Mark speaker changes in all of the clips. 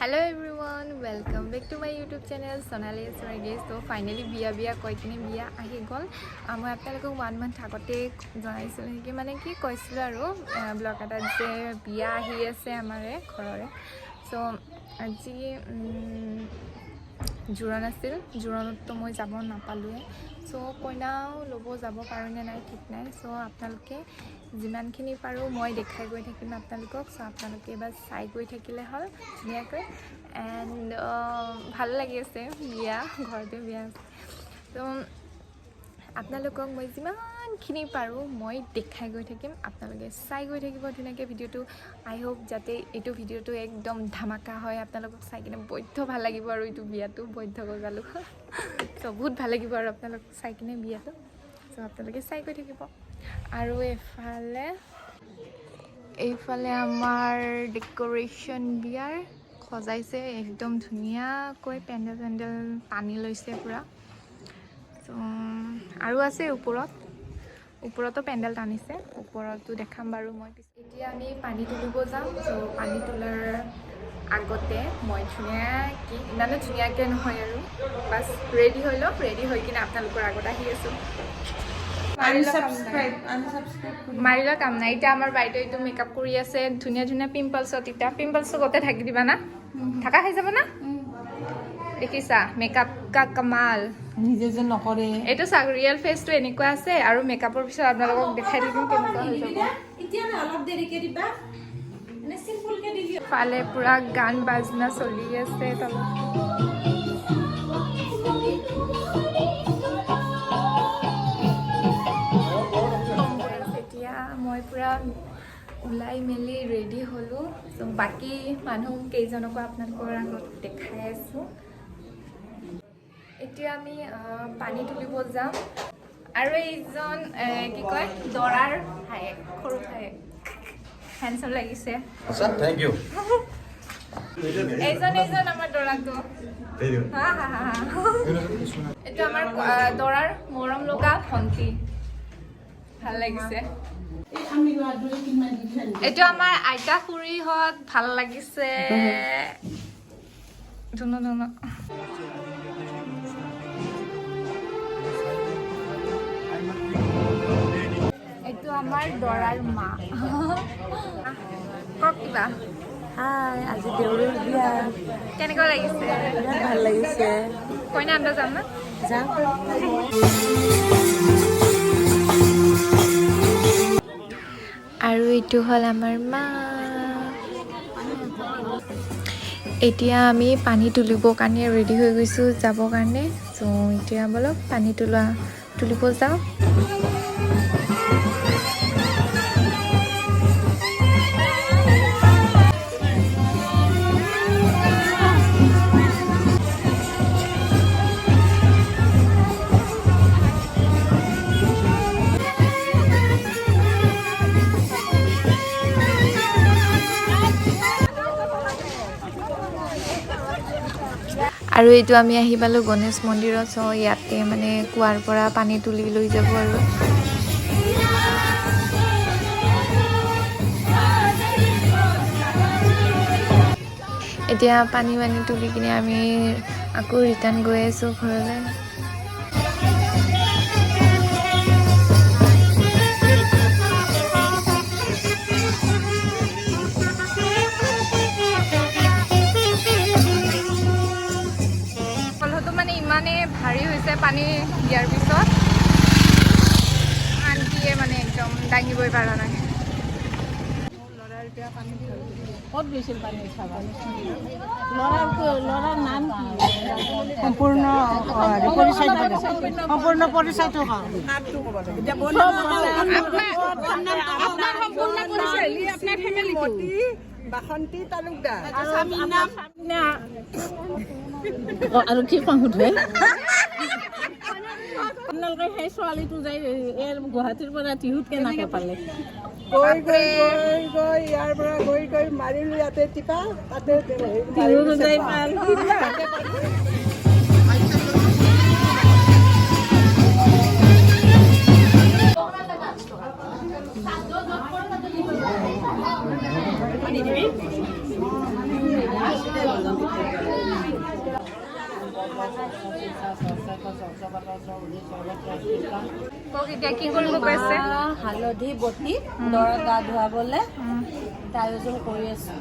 Speaker 1: Hello everyone, welcome back to my YouTube channel Sonali S Swargiary. So finally Biya koi kini Biya ahi gol. Moi apnalok 1 month agote janaisil ki mane ki koisilo aru blog eta je Biya ahi ase amare khorore. So aji juron asil juronot to moi jabo napalue. So koinao lobo jabo parone nai thik nai. So apnaloke जिमान खिनि पारो মই দেখাই গৈ থাকিম আপোনালোকক so আপোনালোকে এবাৰ চাই গৈ থাকিলে হল ধুনিয়াকৈ এন্ড ভাল লাগি আছে বিয়া ঘৰতে বিয়া তো আপোনালোকক মই যিমান খিনি পাৰো মই দেখাই গৈ থাকিম আপোনালোকে চাই গৈ থাকিব ধুনিয়াকৈ ভিডিওটো আই হোপ যাতে এটো ভিডিওটো একদম ধামাকা হয় আপোনালোকক চাই কিনে বৈদ্ধ ভাল লাগিব আৰু এটো বিয়াটো বৈদ্ধ কৰি গালো সো বহুত ভাল লাগিব আৰু আপোনালোক চাই কিনে বিয়াটো সো আপোনালোকে চাই গৈ থাকিব আৰু এইফালে আমাৰ ডেকোৰেশন বিয়াৰ খজাইছে একদম ধুনিয়া কৈ পেন্ডেল পানী লৈছে পুৰা তো আৰু আছে ওপৰতো পেন্ডেল টানিছে ওপৰতো দেখাম বাৰু মই এতিয়া আমি পানী তুলিব যাম তো পানী তোলাৰ আগতে মই ধুনিয়াকৈ ইমানো ধুনিয়াকৈ নহয় আৰু বাস ৰেডি হৈ লওক ৰেডি হৈ কিনে আপোনালোকৰ আগত আহি আছো মাৰিলা কাম নাই এটা আমাৰ বাইটো এইটো মেকআপ কৰি আছে ধুনিয়া ধুনিয়া পিম্পলছত এটা পিম্পলছ গতে ঢাকি দিবা না ঢাকা হৈ যাব না দেখিছা মেকআপ কা কমাল
Speaker 2: নিজে যে নকৰে
Speaker 1: এইটো সাগ ৰিয়েল ফেসটো এনেকুৱা আছে আৰু মেকআপৰ পিছত আপোনালোকক দেখাই দিম কেনেকুৱা হৈ যাব
Speaker 2: এতিয়া অলপ দেৰিকে দিবা মানে সিম্পল কে দিবি
Speaker 1: ফালে পুৰা গান বাজনা চলি আছে তলত মই পুৰা উলাই মেলি ৰেডি হলো সো বাকি মানুহ কেইজনক আপোনালোকৰ আগত দেখাই আছো এতিয়া আমি পানী তুলিব যাম আৰু এইজন কি কয় দৰাৰ ভাই খৰু ভাই হ্যান্ডসাম লাগিছে
Speaker 3: আচ্ছা থ্যাংক ইউ
Speaker 1: এইজন আমাৰ দৰাটো হা হা হা এটা আমাৰ দৰাৰ মৰম লগা ভন্টি ভাল লাগিছে এইটো আমাৰ আইতা খুৰী হত ভাল লাগিছে ধুনো এইটো আমাৰ দৰাৰ মা কক কিবা
Speaker 2: হাই আজি দেউৰীৰ বিয়া
Speaker 1: কেনেকুৱা লাগিছে
Speaker 2: বিৰাট ভাল লাগিছে
Speaker 1: কইনা আন্দা যাম না
Speaker 2: যাম
Speaker 1: আৰু এইটো হল আমাৰ মা এতিয়া আমি পানী তুলিবৰ কাৰণে ৰেডি হৈ গৈছো যাবৰ কাৰণে সো এতিয়া বলক পানী তুলিব যাওঁ আৰু এইটো আমি আহি পালো গণেশ মন্দিৰত সো ইয়াতে মানে কুৱাৰ পৰা পানী তুলি লৈ যাব আৰু এতিয়া পানী তুলি কিনে আমি আকৌ ৰিটাৰ্ণ গৈ আছো ঘৰলৈ মানে ভাৰী হৈছে পানী দিয়াৰ পিছত আনটিয়ে মানে একদম দাঙিবই পৰা নাই
Speaker 2: ক'ত গৈছিল পানী চাব ল'ৰাৰ নাম কি সম্পূৰ্ণ পৰিচয়টো
Speaker 4: বাসন্তী তালুকদাৰ
Speaker 2: আৰু কি কম সোধে আপোনালোকে সেই ছোৱালীটো যাই গুৱাহাটীৰ পৰা টিহুত কেনেকৈ পালে
Speaker 4: গৈ ইয়াৰ পৰা গৈ মাৰিলো ইয়াতে টিপা তাতে
Speaker 2: টিহুত যাই পাল
Speaker 1: কওক এতিয়া কি কৰিব কৈছে?
Speaker 2: হালধি বটি দৰা গা ধুৱাবলৈ আয়োজন কৰি আছো।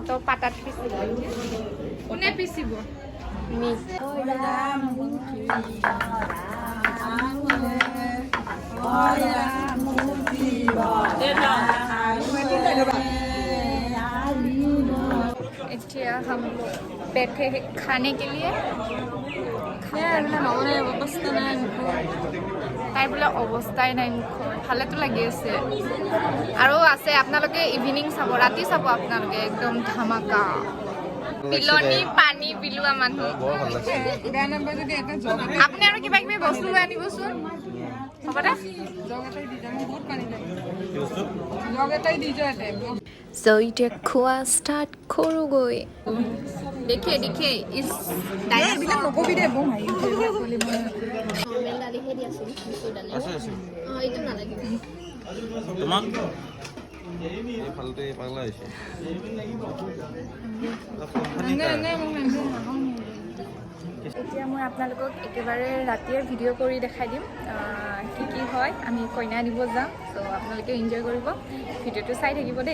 Speaker 1: তো পাতাত পিচিব। কোনে পিচিব? এতিয়া हम बैठे हैं खाने के लिए। তাই বোলে অৱস্থাই নাই মুখৰ, ভালেতো লাগি আছে। আৰু আছে আপোনালোকে ইভিনিং চাব, ৰাতি চাব আপোনালোকে, একদম ধামাকা পিলনি পানী পিলোৱা মানুহ। আপুনি আৰু কিবা কিবি বস্তু লৈ আনিবচোন, হ'ব দে। So এতিয়া খোৱা ষ্টাৰ্ট কৰোঁগৈ। দেখে দেখে ইজ নকবি দে বৌ মাৰি
Speaker 3: তোমাক এইফালতে পাগলা হৈছে।
Speaker 1: এতিয়া মই আপোনালোকক একেবাৰে ৰাতিয়ে ভিডিঅ' কৰি দেখাই দিম কি কি হয়। আমি কইনা দিব যাম, চ' আপোনালোকে এনজয় কৰিব, ভিডিঅ'টো চাই থাকিব দেই।